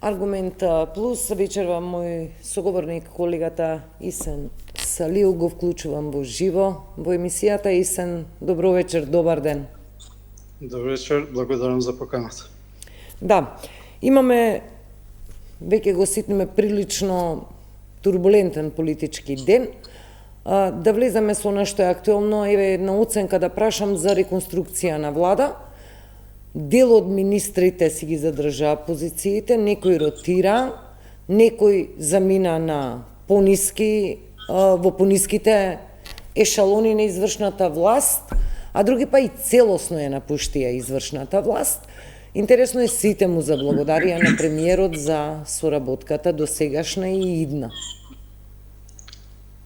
Аргумент плюс, вечерва мој соговорник, колегата Исен Салиу, го вклучувам во живо во емисијата. Исен, добро вечер, добар ден. Добро вечер, благодарам за поканата. Да, имаме, веќе го ситниме, прилично турбулентен политички ден. Да влеземе со нешто актуелно, еве една оценка да прашам за реконструкција на влада. Дел од министрите си ги задржаа позициите, некој ротира, некој замина на во пониските ешалони на извршната власт, а други па и целосно ја напуштија извршната власт. Интересно е, сите му заблагодарија на премиерот за соработката досегашна и идна.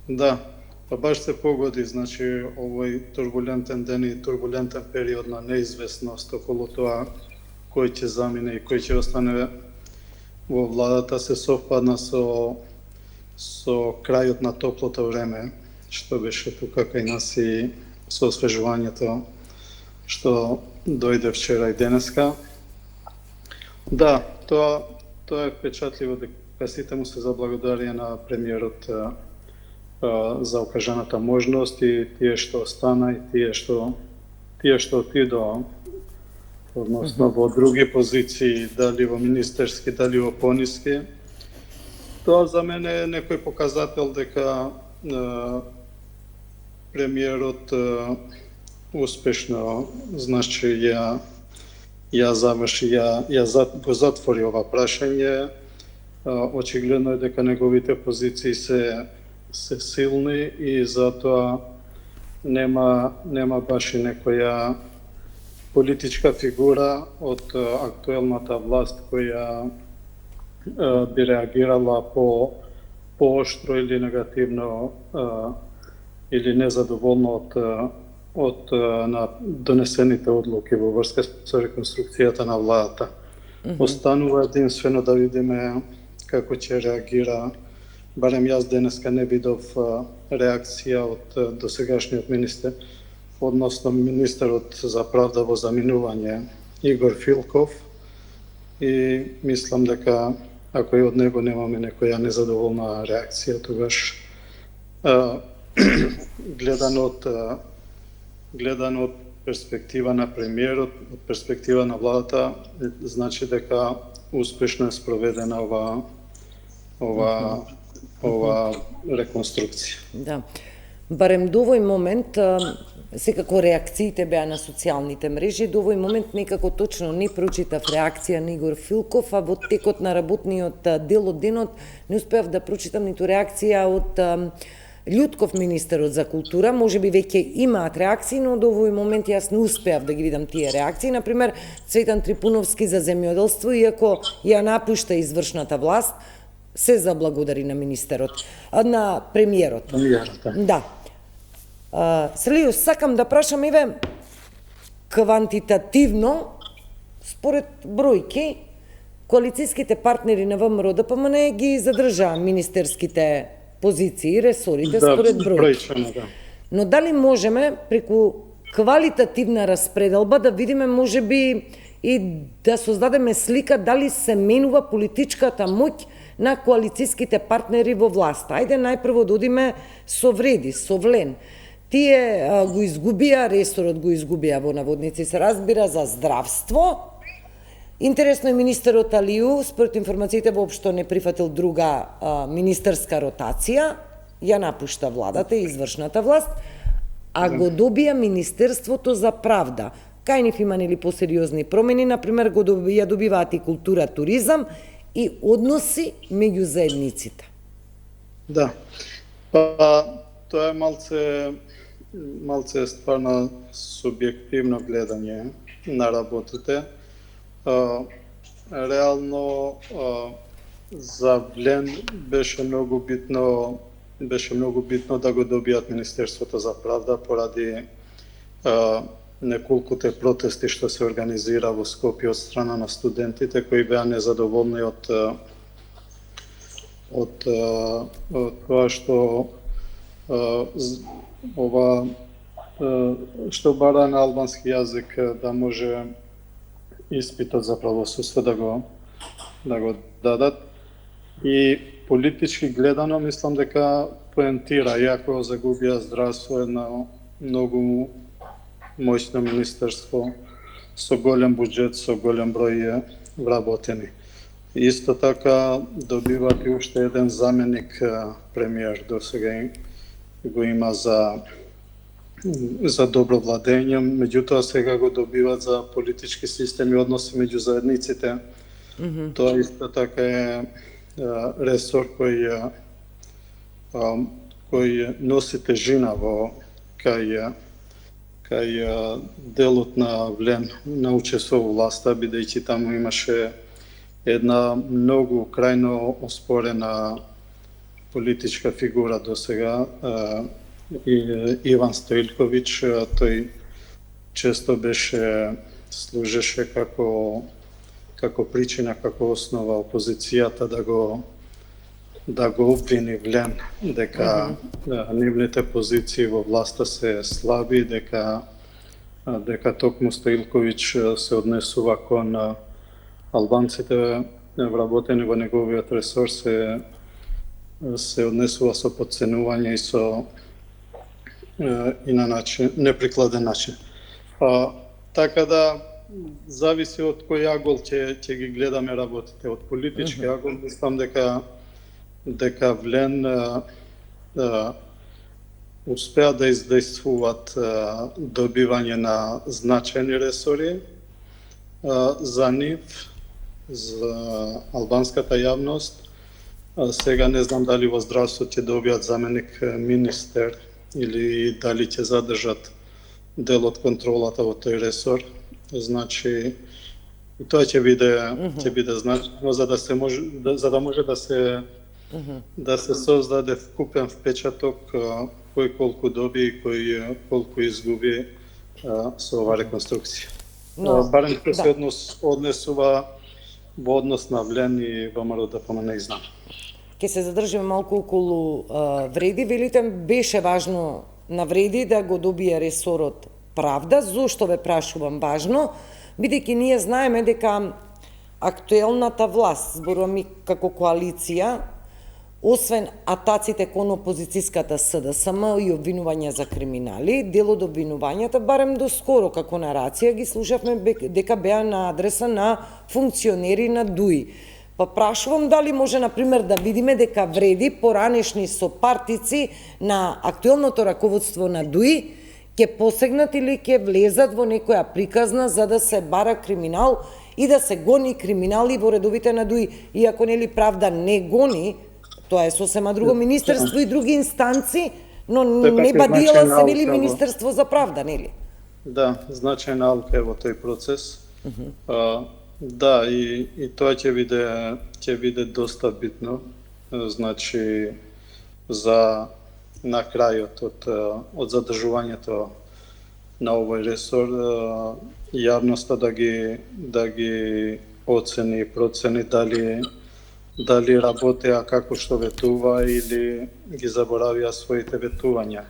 Да, па баш се погоди, значи, овој турбулентен ден и турбулентен период на неизвестност околу тоа кој ќе замине и кој ќе остане во владата се совпадна со крајот на топлото време, што беше тука кај нас и со освежувањето што дојде вчера и денеска. Да, тоа е впечатливо, дека сите му се заблагодарија на премиерот за окажаната можност и тие што остана и тие што отидоа, односно во други позиции, дали во министерски, дали во пониски. Тоа за мене е некој показател дека премиерот успешно, значи ја заврши, го затвори ова прашање. Очигледно е дека неговите позиции се силни и затоа нема баш и некоја политичка фигура од актуелната власт која би реагирала пооштро или негативно или незадоволно од на донесените одлуки во врска со реконструкцијата на владата. Останува единствено да видиме како ќе реагира. Барем јас денеска не видов реакција од досегашниот министер, односно министерот за правда во заминување Игор Филков, и мислам дека ако и од него немаме некоја незадоволна реакција, тогаш гледано од перспектива на премиерот, од перспектива на владата, значи дека успешно е спроведена ова реконструкција. Да. Барем до овој момент, секако реакциите беа на социјалните мрежи, до овој момент некако точно не прочитав реакција на Игор Филков, а во текот на работниот дел од денот не успеав да прочитам ниту реакција од Љутков, министерот за култура. Може би веќе имаат реакции, но до овој момент јас не успеав да ги видам тие реакции. Например, Цветан Трипуновски за земјоделство, иако ја напушта извршната власт, се заблагодари на министерот, на премиерот. Да. Салиу, сакам да прашам, еве, квантитативно, според бројки, коалицијските партнери на ВМРО ДПМН ги задржаа министерските позиции, ресорите, според бројки. Но дали можеме преку квалитативна распределба да видиме, можеби, и да создадеме слика дали се менува политичката моќ на коалицијските партнери во власта? Ајде најпрво да одиме со Вреди, со Влен. Тие го изгубија, ресорот го изгубија во наводници, се разбира, за здравство. Интересно е, министерот Алиу, според информациите, воопшто не прифатил друга министерска ротација, ја напушта владата и извршната власт, а го добија Министерството за правда. Кај нив има нели посериозни промени, например, ја добиваат и култура, туризам и односи меѓу заедниците. Да, па тоа е малце стварно субјективно гледање на работите. Реално за Влен беше многу битно да го добијат Министерството за правда поради неколкуте протести што се организира во Скопје од страна на студентите кои беа незадоволни од тоа што ова што бара на албански јазик да може испитот за правосудство да го дадат. И политички гледано мислам дека поентира, иако загубија здравство едно многу моќно министерство со голем буџет, со голем број вработени. Исто така добиват и уште еден заменик премиер, досега го има за добро владење, меѓутоа сега го добиват за политички системи и односи меѓу заедниците. Тоа исто така е ресор кој носи тежина кај делот на Влен на учество во власта, бидејќи таму имаше една многу крајно оспорена политичка фигура досега, Иван Стоилковиќ. Тој често служеше како причина, како основа опозицијата да го обвини Влен дека нивните позиции во власта се слаби, дека токму Стоилковиќ се однесува кон албанците вработени во неговиот ресор, се однесува со потценување и на начин, неприкладен начин. Така да зависи од кој агол ќе ги гледаме работите. Од политички агол мислам дека Влен успеа да издействуваат добивање на значајни ресори за нив, за албанската јавност. Сега не знам дали во здравство ќе добијат заменик министер или дали ќе задржат дел од контролата во тој ресор. Значи, тоа ќе биде значено за да може да се создаде вкупен впечаток кој колку доби и кој колку изгуби со оваа реконструкција. Барем што се однесува во однос на Влен и ВМРО ДПМН, не знам. Ке се задржиме малку околу Вреди. Велите беше важно на Вреди да го добие ресорот правда. Зошто ве прашувам важно? Бидејќи ние знаеме дека актуелната власт, зборувам и како коалиција, освен атаците кон опозицијската СДСМ и обвинувања за криминали, дел од обвинувањата, барем до скоро како нарација, ги слушавме дека беа на адреса на функционери на ДУИ. Па прашувам дали може, например, да видиме дека Вреди поранешни сопартици на актуелното раководство на ДУИ ќе посегнат или ќе влезат во некоја приказна за да се бара криминал и да се гони криминали во редовите на ДУИ. Иако нели правда не гони, тоа е сосема друго министерство и други инстанци, но не бадила се нели Министерство за правда, нели? Да, значајна алка е во тој процес. Да, и тоа ќе биде доста битно. Значи, за на крајот од задржувањето на овој ресор, јавноста да ги оцени и процени дали работеа како што ветува или ги заборавија своите ветувања.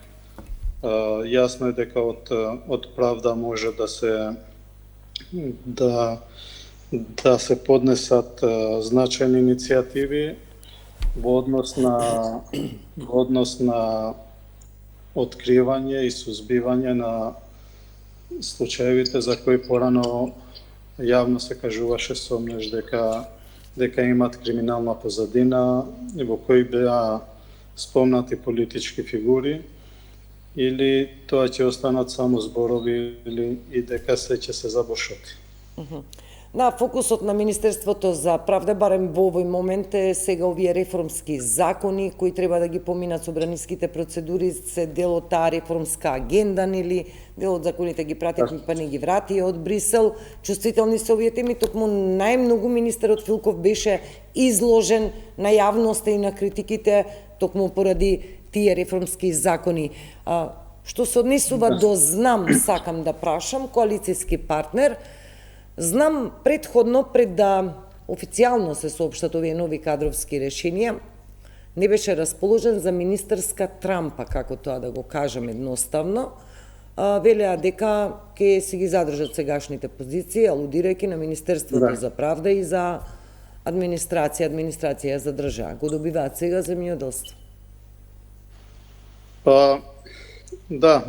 Јасно е дека од правда може да се поднесат значајни иницијативи во однос на откривање и сузбивање на случаевите за кои порано јавно се кажуваше сомнеш дека имат криминална позадина и во кои беа спомнати политички фигури, или тоа ќе останат само зборови и дека се ќе се забошоти. Да, фокусот на Министерството за правда, барем во овој момент, е сега овие реформски закони кои треба да ги поминат собраниските процедури, се дел од таа реформска агенда, нели, дел од законите ги пратихме па не ги врати од Брисел. Чувствителни се овие теми, токму најмногу министерот Филков беше изложен на јавноста и на критиките токму поради тие реформски закони. Што се однесува до знам, сакам да прашам, коалицијски партнер, знам предходно, пред да официјално се соопштат овие нови кадровски решенија, не беше расположен за министерска трампа, како тоа да го кажам едноставно. Велеа дека ќе се ги задржат сегашните позиции, алудирајќи на Министерството за правда и за администрација за држава. Го добиваат сега земјоделство. Да,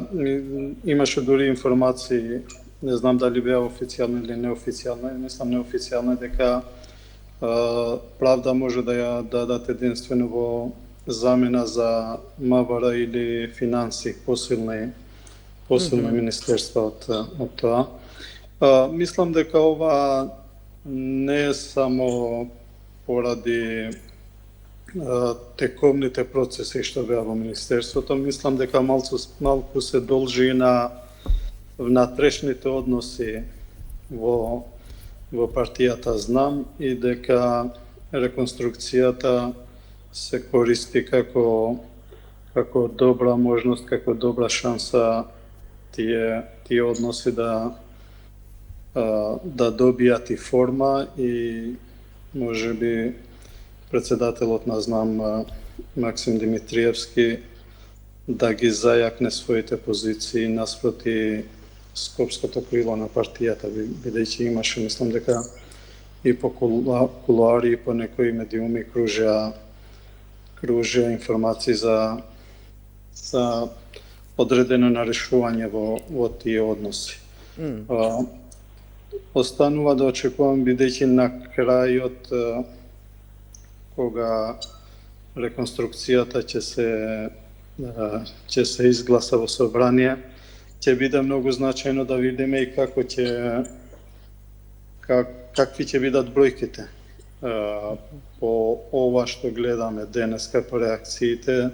имаше дури информации, не знам дали беа официјални или неофицијални, мислам неофицијални, дека правда може да ја дадат единствено во замена за МВР или финанси, посилни министерства од тоа. Мислам дека ова не е само поради тековните процеси што беа во министерството, мислам дека малку се должи на внатрешните односи во партијата. Знам и дека реконструкцијата се користи како добра можност, како добра шанса тие односи да добијат и форма и можеби председателот на знам Максим Димитриевски да ги зајакне своите позиции наспроти скопското крило на партијата, бидејќи имаше, мислам дека и по кулуари и по некои медиуми кружеа информации за одредено нарешување во тие односи. Останува да очекувам, бидејќи на крајот кога реконструкцијата ќе се изгласа во собрание, ќе биде многу значајно да видиме и какви ќе бидат бројките. По ова што гледаме денеска по реакциите,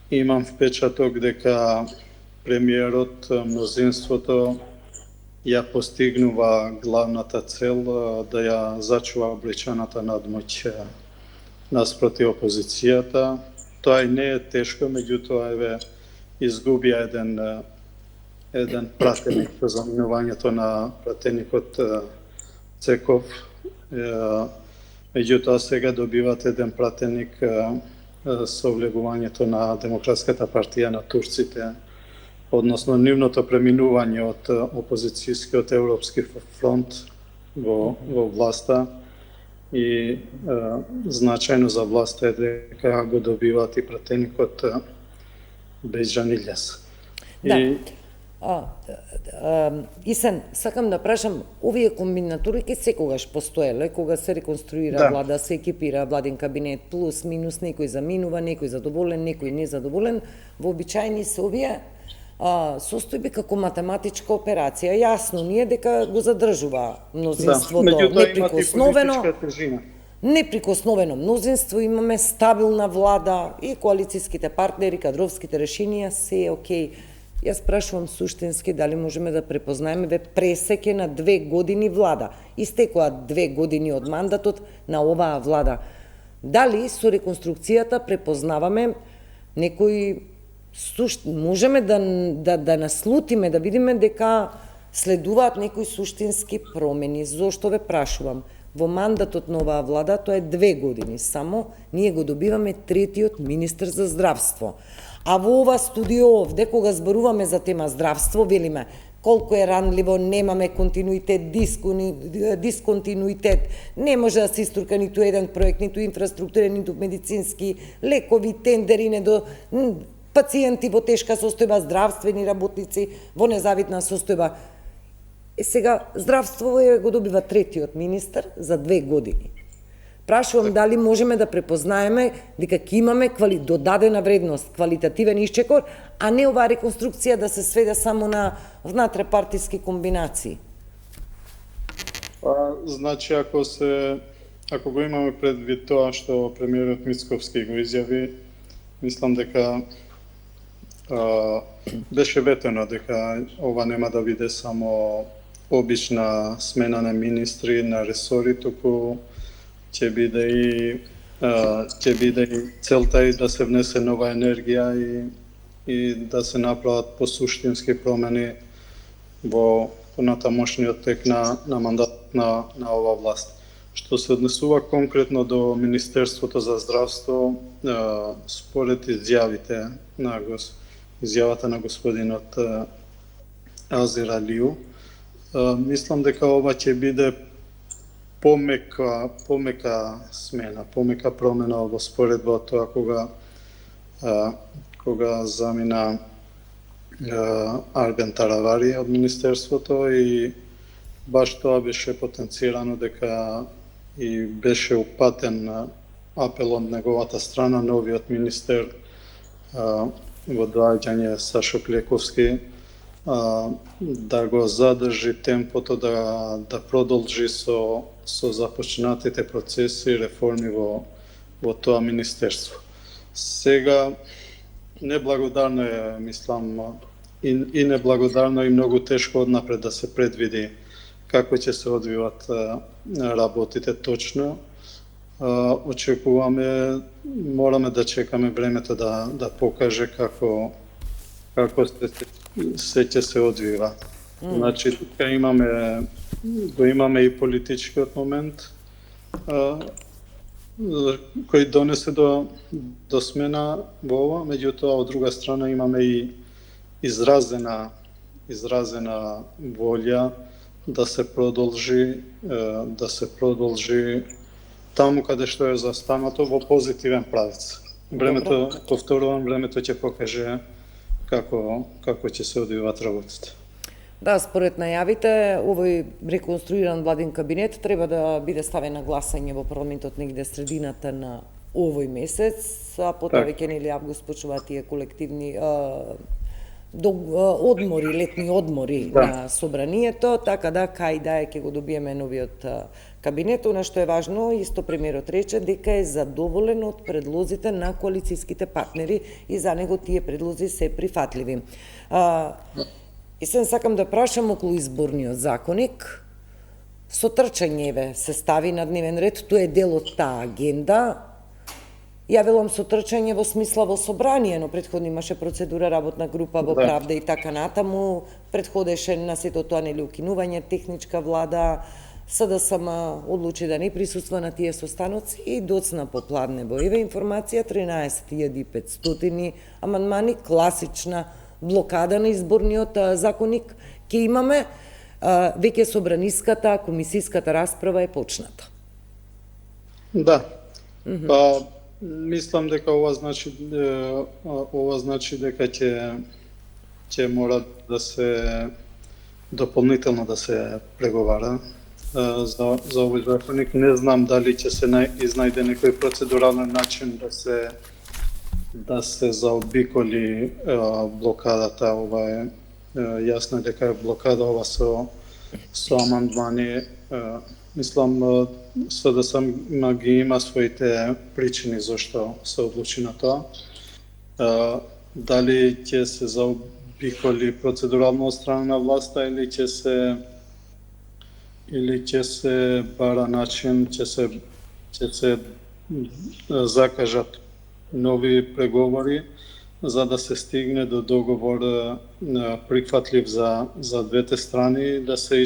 имам впечаток дека премиерот, мнозинството ја постигнува главната цел да ја зачува бројчаната надмоќ наспроти опозицијата. Тоа и не е тешко, меѓутоа изгубија еден пратеник за заминувањето на пратеникот Цеков. Меѓутоа сега добиват еден пратеник со влегувањето на Демократската партија на турците, односно нивното преминување од опозицијскиот Европски фронт во власта и значајно за власта е дека го добиваат и пратеникот Бејџан Илјас. Исен, сакам да прашам, овие комбинатури ке секогаш постоеле, кога се реконструира влада, се екипира владин кабинет, плюс, минус, некој заминува, некој задоволен, некој незадоволен, вообичаени се овие состојби како математичка операција. Јасно ни е дека го задржува мнозинството неприкосновено. Неприкосновено мнозинство, имаме стабилна влада и коалицијските партнери, кадровските решенија, се е окей. Јас прашувам суштински дали можеме да препознаеме пресеќе на 2 години влада. Истекоа 2 години од мандатот на оваа влада. Дали со реконструкцијата препознаваме некои можеме да наслутиме, да видиме дека следуваат некои суштински промени. Зошто ве прашувам? Во мандатот на оваа влада, тоа е 2 години само, ние го добиваме третиот министер за здравство. А во ова студио овде, кога зборуваме за тема здравство, велиме колку е ранливо, немаме континуитет, дисконтинуитет, не може да се истурка ниту еден проект, ниту инфраструктурен, ниту медицински, лекови, тендери, пациенти во тешка состојба, здравствени работници во незавидна состојба. Сега, здравство го добива третиот министер за 2 години. Прашувам дали можеме да препознаеме дека ќе имаме додадена вредност, квалитативен исчекор, а не оваа реконструкција да се сведе само на внатре-партиски комбинации. Значи, ако го имаме предвид тоа што премиерот Мицковски го изјави, мислам дека беше ветено дека ова нема да биде само обична смена на министри, на ресори, туку ќе биде и целта и да се внесе нова енергија и да се направат посуштински промени во понатамошниот тек на мандат на ова власт. Што се однесува конкретно до Министерството за здравство, според изјавата на господинот Азир Алију, мислам дека ова ќе биде помека смена, помека промена во споредба од тоа кога замина Арбен Таравари од Министерството и баш тоа беше потенцирано дека и беше упатен апел од неговата страна, новиот министер во доаѓање Сашо Клековски, да го задржи темпото, да продолжи со започнатите процеси и реформи во тоа министерство. Сега неблагодарно е, мислам, и неблагодарно и многу тешко однапред да се предвиди како ќе се одвиват работите точно. Очекуваме, мораме да чекаме времето да покаже како се ќе се одвива. Значи, тука имаме и политичкиот момент, кој донесе до смена во ова, меѓутоа од друга страна имаме и изразена волја да се продолжи таму каде што е застанато во позитивен правец. Времето, повторувам, времето ќе покаже како ќе се одвиваат работите. Да, според најавите, овој реконструиран владин кабинет треба да биде ставен на гласање во парламентот негде средината на овој месец, а потоа веќе нели август почнуваат тие колективни одмори, летни одмори на собранието, така да кај да ќе го добиеме новиот кабинет. Она што е важно, исто премиерот рече дека е задоволен од предлозите на коалицијските партнери и за него тие предлози се прифатливи. И се сакам да прашам околу изборниот законник. Со трчање се стави на дневен ред, тоа е дел од таа агенда. Ја велам со трчање во смисла во собрание, но претходно имаше процедура, работна група во правда и така натаму, предходеше на сето тоа нели укинување техничка влада, СДСМ одлучи да не присуства на тие состаноци и доцна попладне во еве информација 13.500 амандмани, класична блокада на изборниот законник ќе имаме, веќе собраниската, комисиската расправа е почната. Да. Па мислам дека ова значи дека ќе мора да се дополнително да се преговара за овој законник. Не знам дали ќе се изнајде некој процедурален начин да се заобиколи блокадата. Ова е јасно дека е блокада ова со амандмани. Мислам, СДСМ има своите причини зашто се одлучи на тоа. Дали ќе се заобиколи процедурално од страна на власта или ќе се бара начин, ќе се закажат нови преговори за да се стигне до договор прифатлив за двете страни, да се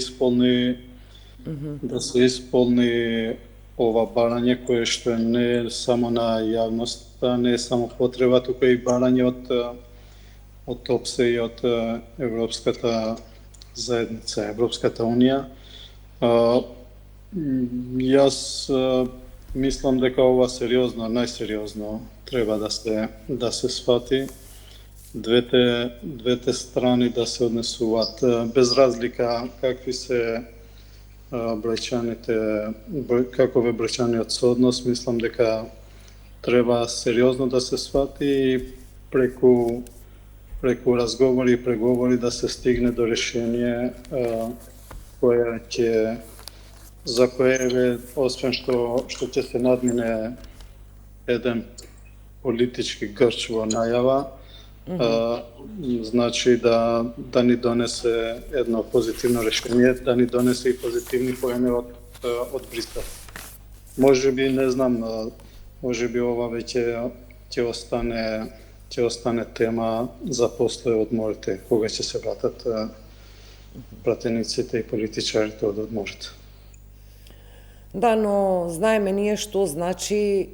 исполни ова барање кое што не е само на јавноста, не е само потреба, туку и барање од ОПСЕ и од Европската заедница, Европската унија. Јас мислам дека ова сериозно, најсериозно треба да се сфати. Двете страни да се однесуваат без разлика какви се каков е бројчаниот сооднос. Мислам дека треба сериозно да се сфати и преку разговори и преговори да се стигне до решение за кое освен што ќе се надмине еден политички грч во најава, значи да ни донесе едно позитивно решение, да ни донесе и позитивни поени од Брисел. Можеби, не знам, можеби ова веќе ќе остане тема за после одморите, кога ќе се вратат пратениците и политичарите од одморите. Да, но знаеме ние што значи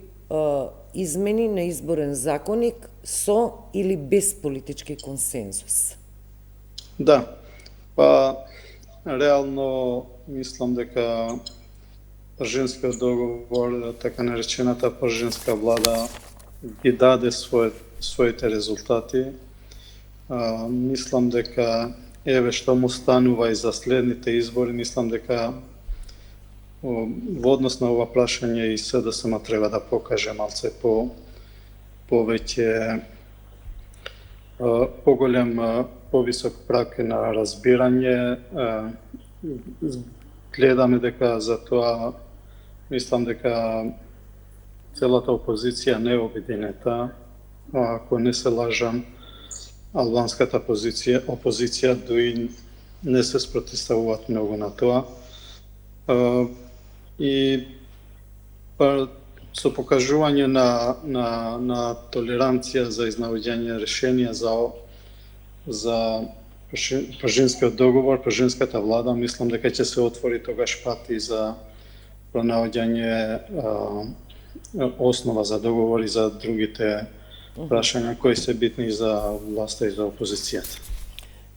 измени на изборен законник со или без политички консензус. Да, па реално мислам дека Пржинскиот договор, така наречената пржинска влада, ги даде своите резултати. Мислам дека еве што му станува и за следните избори, мислам дека во однос на ова прашање и СДСМ треба да покаже малце повеќе поголем, повисок прак на разбирање. Гледаме дека за тоа мислам дека целата опозиција не е обединета. Ако не се лажам, албанската опозиција дуи не се спротивставуваат многу на тоа. И со покажување на толеранција за изнаоѓање решенија за Пржинскиот договор, Пржинската влада, мислам дека ќе се отвори тогаш пат и за пронаоѓање основа за договори за другите прашања кои се битни за власта и за опозицијата.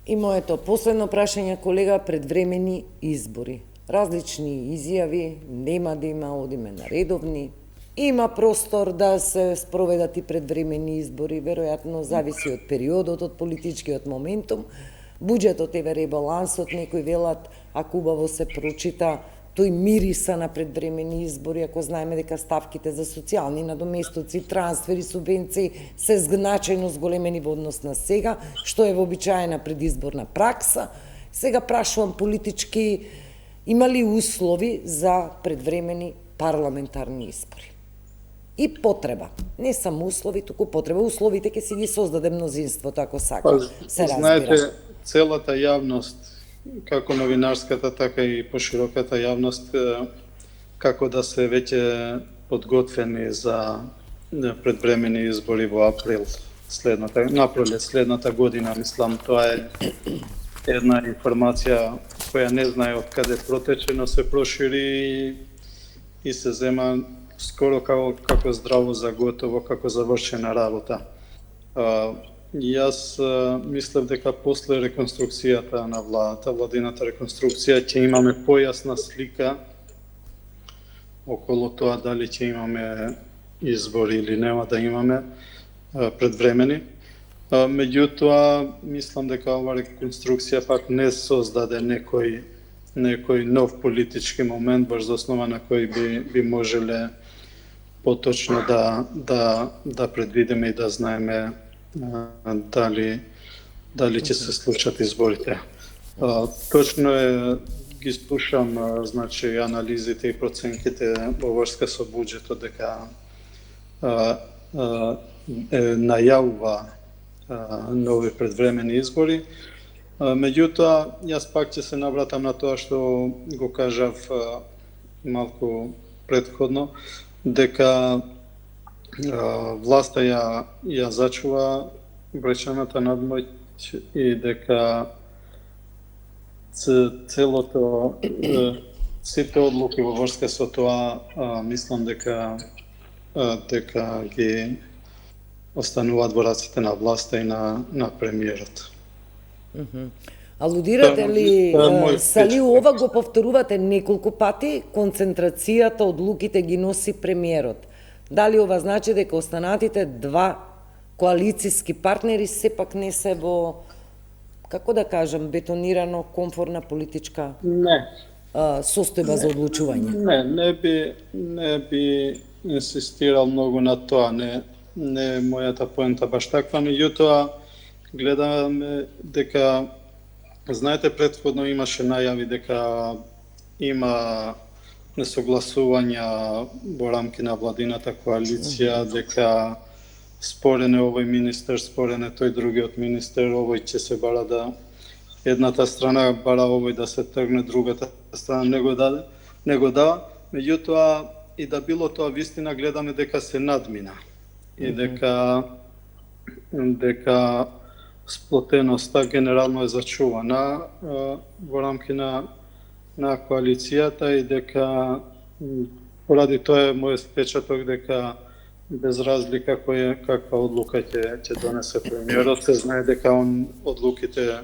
И моето последно прашање, колега, предвремени избори. Различни изјави, нема да има, одиме на редовни. Има простор да се спроведат и предвремени избори, веројатно зависи од периодот, од политичкиот моментум. Буџетот е ребалансот, некои велат, ако убаво се прочита, тој мириса на предвремени избори, ако знаеме дека ставките за социјални надоместоци, трансфери, субвенции се значајно зголемени во однос на сега, што е вообичаена предизборна пракса. Сега прашувам политички, има ли услови за предвремени парламентарни избори? И потреба. Не само услови, туку потреба. Условите ќе си ги создаде мнозинството, ако сака. Се разбира. Знаете, целата јавност, како новинарската, така и пошироката јавност, како да се веќе подготвени за предвремени избори во април следната година, мислам, тоа е една информација која не знае од каде протече, но се прошири и се зема скоро како здраво за готово, како завршена работа. Јас мислев дека после реконструкцијата на владата, владината реконструкција, ќе имаме појасна слика околу тоа дали ќе имаме избори или нема да имаме предвремени. Меѓутоа, мислам дека ова реконструкција пак не создаде некој нов политички момент врз основа на кој би можеле поточно да предвидиме и да знаеме дали ќе се случат изборите. Точно е, ги слушам значи анализите и проценките во врска со буџетот дека најавува нови предвремени избори. Меѓутоа, јас пак ќе се навратам на тоа што го кажав малку предходно, дека власта ја зачува бречаната надмоќ и дека целото сите одлуки во врска со тоа мислам дека ги остануваат во рацете на власта и на премиерот. Алудирате ли, сали ова го повторувате неколку пати, концентрацијата одлуките ги носи премиерот? Дали ова значи дека останатите два коалициски партнери сепак не се во, како да кажам, бетонирано комфортна политичка состојба за одлучување? Не би инсистирал многу на тоа, не е мојата поента баш таква, меѓутоа гледаме дека, знаете, предходно имаше најави дека има несогласувања во рамки на владината коалиција, дека спорене овој министер, спорене тој другиот министер, овој ќе се бара да едната страна бара овој да се тргне, другата страна не го дава. Меѓутоа, и да било тоа вистина, гледаме дека се надмина и дека сплотеноста генерално е зачувана во рамки на коалицијата и дека Поради тоа е мојот впечаток дека без разлика каква одлука ќе донесе премиерот, се знае дека он одлуките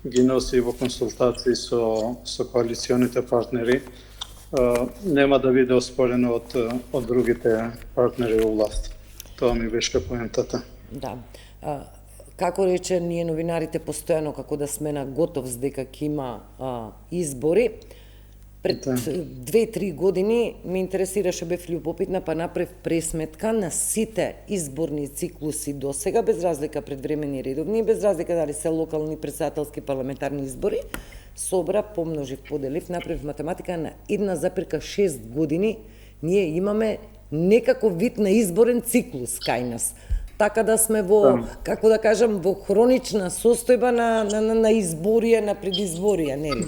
ги носи во консултации со коалиционите партнери. Нема да биде оспорено од другите партнери во власт. Тоа ми беше поентата. Да. Како рече, ние новинарите постојано како да сме на готовност дека ќе има избори. Пред 2-3 години ме интересираше, бев љубопитна, па направив пресметка на сите изборни циклуси до сега, без разлика предвремени и редовни, без разлика дали се локални, председателски, парламентарни избори. Собра, помножив, поделив, направив математика на 1,6 години ние имаме некаков вид на изборен циклус кај нас. Така да сме во, како да кажам, во хронична состојба на изборија, на предизборија, нели?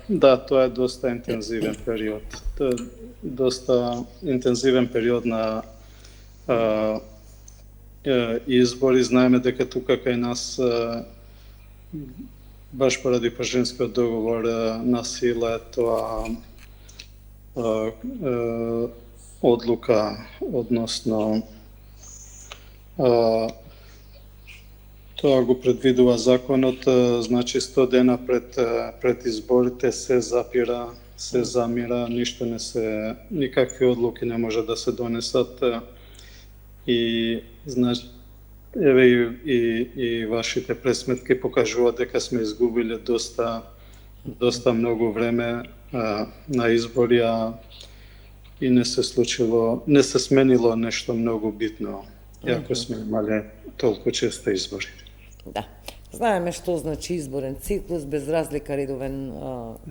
Да, тоа е доста интензивен период. Тоа е доста интензивен период на избори. Знаеме дека тука кај нас баш поради Пажинскиот договор на сила тоа одлука односно тоа го предвидува законот, значи 100 дена пред изборите се запира, се замира, ништо не се, никакви одлуки не може да се донесат и значи еве и вашите пресметки покажуваат дека сме изгубиле доста многу време на избори, и не се сменило нешто многу битно. Иако сме имале толку често избори. Да. Знаеме што значи изборен циклус, без разлика редовен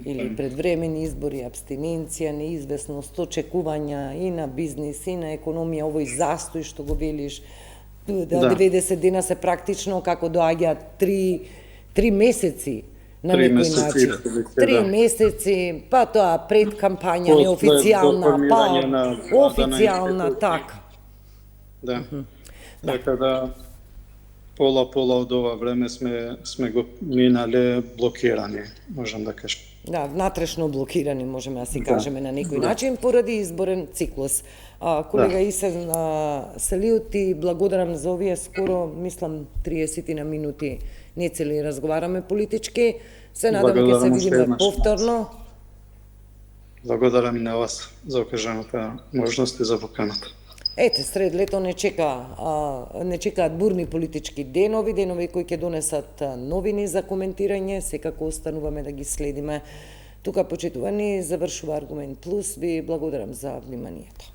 или предвремени избори, абстиненција, неизвестност, очекувања и на бизнис, и на економија, овој застој што го велиш, 90 дена се практично како доаѓаат 3 месеци на некој начин. 3 месеци, па тоа пред кампања неофицијална, па официјална, така. Да. Така да пола од ова време сме го минале блокирани, можам да кажам. Да, внатрешно блокирани, можеме да си кажеме на некој начин, поради изборен циклус. Колега Исен Селијути, благодарам за овие скоро, мислам, 30 на минути нецели разговараме политички. Се надам ќе се видиме повторно. Благодарам и на вас за окажаната можност и за поканата. Ете, сред лето не чекаат бурни политички денови кои ќе донесат новини за коментирање, секако остануваме да ги следиме. Тука, почитувани, завршува Аргумент Плюс. Ви благодарам за вниманието.